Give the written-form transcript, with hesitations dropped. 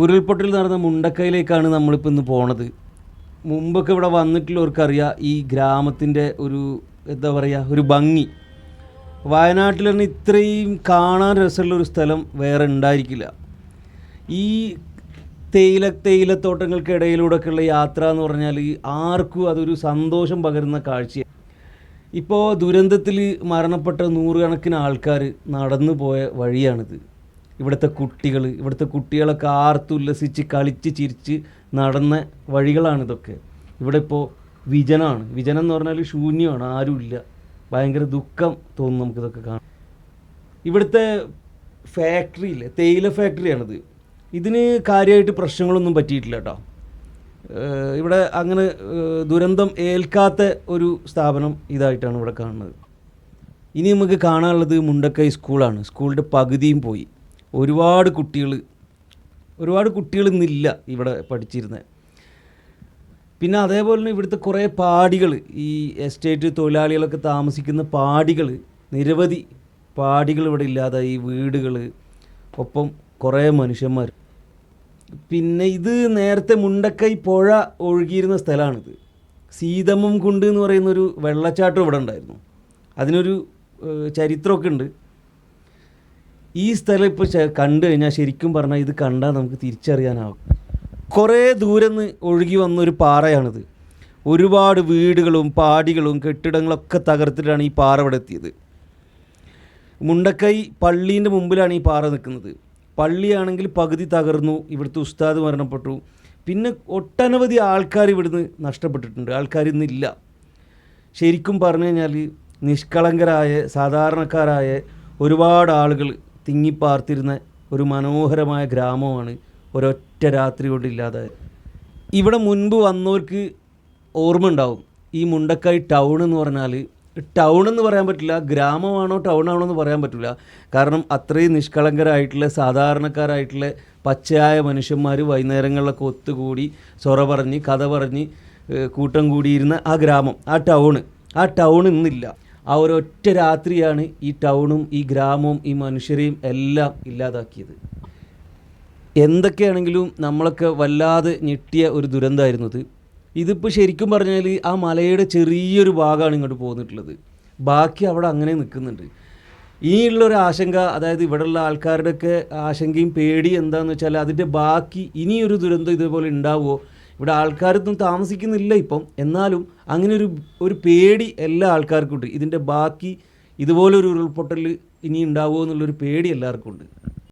ഉരുൾപൊട്ടൽ നടന്ന മുണ്ടക്കയിലേക്കാണ് നമ്മളിപ്പോൾ ഇന്ന് പോണത്. മുമ്പൊക്കെ ഇവിടെ വന്നിട്ടുള്ളവർക്കറിയാം ഈ ഗ്രാമത്തിൻ്റെ ഒരു എന്താ പറയുക ഒരു ഭംഗി. വയനാട്ടിൽ തന്നെ ഇത്രയും കാണാൻ രസമുള്ളൊരു സ്ഥലം വേറെ ഉണ്ടായിരിക്കില്ല. ഈ തേയിലത്തോട്ടങ്ങൾക്കിടയിലൂടെയൊക്കെയുള്ള യാത്ര എന്ന് പറഞ്ഞാൽ ആർക്കും അതൊരു സന്തോഷം പകരുന്ന കാഴ്ചയാണ്. ഇപ്പോൾ ദുരന്തത്തിൽ മരണപ്പെട്ട നൂറുകണക്കിന് ആൾക്കാർ നടന്നു പോയ വഴിയാണിത്. ഇവിടുത്തെ കുട്ടികളൊക്കെ ആർത്തുല്ലസിച്ച് കളിച്ച് ചിരിച്ച് നടന്ന വഴികളാണിതൊക്കെ. ഇവിടെ ഇപ്പോൾ വിജനം എന്ന് പറഞ്ഞാൽ ശൂന്യമാണ്, ആരുമില്ല. ഭയങ്കര ദുഃഖം തോന്നും നമുക്കിതൊക്കെ കാണാം. ഇവിടുത്തെ ഫാക്ടറിയില്ലേ, തേയില ഫാക്ടറിയാണിത്. ഇതിന് കാര്യമായിട്ട് പ്രശ്നങ്ങളൊന്നും പറ്റിയിട്ടില്ല കേട്ടോ. ഇവിടെ അങ്ങനെ ദുരന്തം ഏൽക്കാത്ത ഒരു സ്ഥാപനം ഇതായിട്ടാണ് ഇവിടെ കാണുന്നത്. ഇനി നമുക്ക് കാണാനുള്ളത് മുണ്ടക്കൈ സ്കൂളാണ്. സ്കൂളിൻ്റെ പകുതിയും പോയി. ഒരുപാട് കുട്ടികൾ ഇന്നില്ല ഇവിടെ പഠിച്ചിരുന്നത്. പിന്നെ അതേപോലെ തന്നെ ഇവിടുത്തെ കുറേ പാടികൾ, ഈ എസ്റ്റേറ്റ് തൊഴിലാളികളൊക്കെ താമസിക്കുന്ന പാടികൾ, നിരവധി പാടികൾ ഇവിടെ ഇല്ലാതായി, വീടുകൾ, ഒപ്പം കുറേ മനുഷ്യന്മാർ. പിന്നെ ഇത് നേരത്തെ മുണ്ടക്കൈ പുഴ ഒഴുകിയിരുന്ന സ്ഥലമാണിത്. സീതമ്മം കുണ്ട് എന്ന് പറയുന്നൊരു വെള്ളച്ചാട്ടം ഇവിടെ ഉണ്ടായിരുന്നു. അതിനൊരു ചരിത്രമൊക്കെ ഉണ്ട്. ഈ സ്ഥലം ഇപ്പോൾ കണ്ടു കഴിഞ്ഞാൽ ശരിക്കും പറഞ്ഞാൽ ഇത് കണ്ടാൽ നമുക്ക് തിരിച്ചറിയാനാവും. കുറേ ദൂരം നിന്ന് ഒഴുകി വന്നൊരു പാറയാണിത്. ഒരുപാട് വീടുകളും പാടികളും കെട്ടിടങ്ങളൊക്കെ തകർത്തിട്ടാണ് ഈ പാറ ഇവിടെ എത്തിയത്. മുണ്ടക്കൈ പള്ളീൻ്റെ മുമ്പിലാണ് ഈ പാറ നിൽക്കുന്നത്. പള്ളിയാണെങ്കിൽ പകുതി തകർന്നു, ഇവിടുത്തെ ഉസ്താദ് മരണപ്പെട്ടു. പിന്നെ ഒട്ടനവധി ആൾക്കാർ ഇവിടുന്ന് നഷ്ടപ്പെട്ടിട്ടുണ്ട്. ആൾക്കാരിന്നില്ല. ശരിക്കും പറഞ്ഞു കഴിഞ്ഞാൽ നിഷ്കളങ്കരായ സാധാരണക്കാരായ ഒരുപാട് ആളുകൾ തിങ്ങിപ്പാർത്തിരുന്ന ഒരു മനോഹരമായ ഗ്രാമമാണ് ഒരൊറ്റ രാത്രി കൊണ്ട് ഇല്ലാതായത്. ഇവിടെ മുൻപ് വന്നവർക്ക് ഓർമ്മ ഉണ്ടാവും, ഈ മുണ്ടക്കൈ ടൗൺ എന്ന് പറഞ്ഞാൽ ടൗൺ എന്ന് പറയാൻ പറ്റില്ല, ഗ്രാമമാണോ ടൗണാണോ എന്ന് പറയാൻ പറ്റില്ല. കാരണം അത്രയും നിഷ്കളങ്കരായിട്ടുള്ള സാധാരണക്കാരായിട്ടുള്ള പച്ചയായ മനുഷ്യന്മാർ വൈകുന്നേരങ്ങളിലൊക്കെ ഒത്തുകൂടി സൊറ പറഞ്ഞ് കഥ പറഞ്ഞ് കൂട്ടം കൂടിയിരുന്ന ആ ഗ്രാമം, ആ ടൗൺ ഇന്നില്ല. ആ ഒരൊറ്റ രാത്രിയാണ് ഈ ടൗണും ഈ ഗ്രാമവും ഈ മനുഷ്യരെയും എല്ലാം ഇല്ലാതാക്കിയത്. എന്തൊക്കെയാണെങ്കിലും നമ്മളൊക്കെ വല്ലാതെ ഞെട്ടിയ ഒരു ദുരന്തമായിരുന്നു ഇത്. ഇതിപ്പോൾ ശരിക്കും പറഞ്ഞാൽ ആ മലയുടെ ചെറിയൊരു ഭാഗമാണ് ഇങ്ങോട്ട് പോന്നിട്ടുള്ളത്. ബാക്കി അവിടെ അങ്ങനെ നിൽക്കുന്നുണ്ട്. ഇനിയുള്ളൊരു ആശങ്ക, അതായത് ഇവിടെയുള്ള ആൾക്കാരുടെയൊക്കെ ആശങ്കയും പേടി എന്താണെന്ന് വെച്ചാൽ അതിൻ്റെ ബാക്കി ഇനിയൊരു ദുരന്തം ഇതേപോലെ ഉണ്ടാവുമോ. ഇവിടെ ആൾക്കാരൊന്നും താമസിക്കുന്നില്ല ഇപ്പം, എന്നാലും അങ്ങനെ ഒരു പേടി എല്ലാ ആൾക്കാർക്കും ഉണ്ട്. ഇതിൻ്റെ ബാക്കി ഇതുപോലൊരു ഉരുൾപൊട്ടൽ ഇനി ഉണ്ടാവുമോ എന്നുള്ളൊരു പേടി എല്ലാവർക്കും ഉണ്ട്.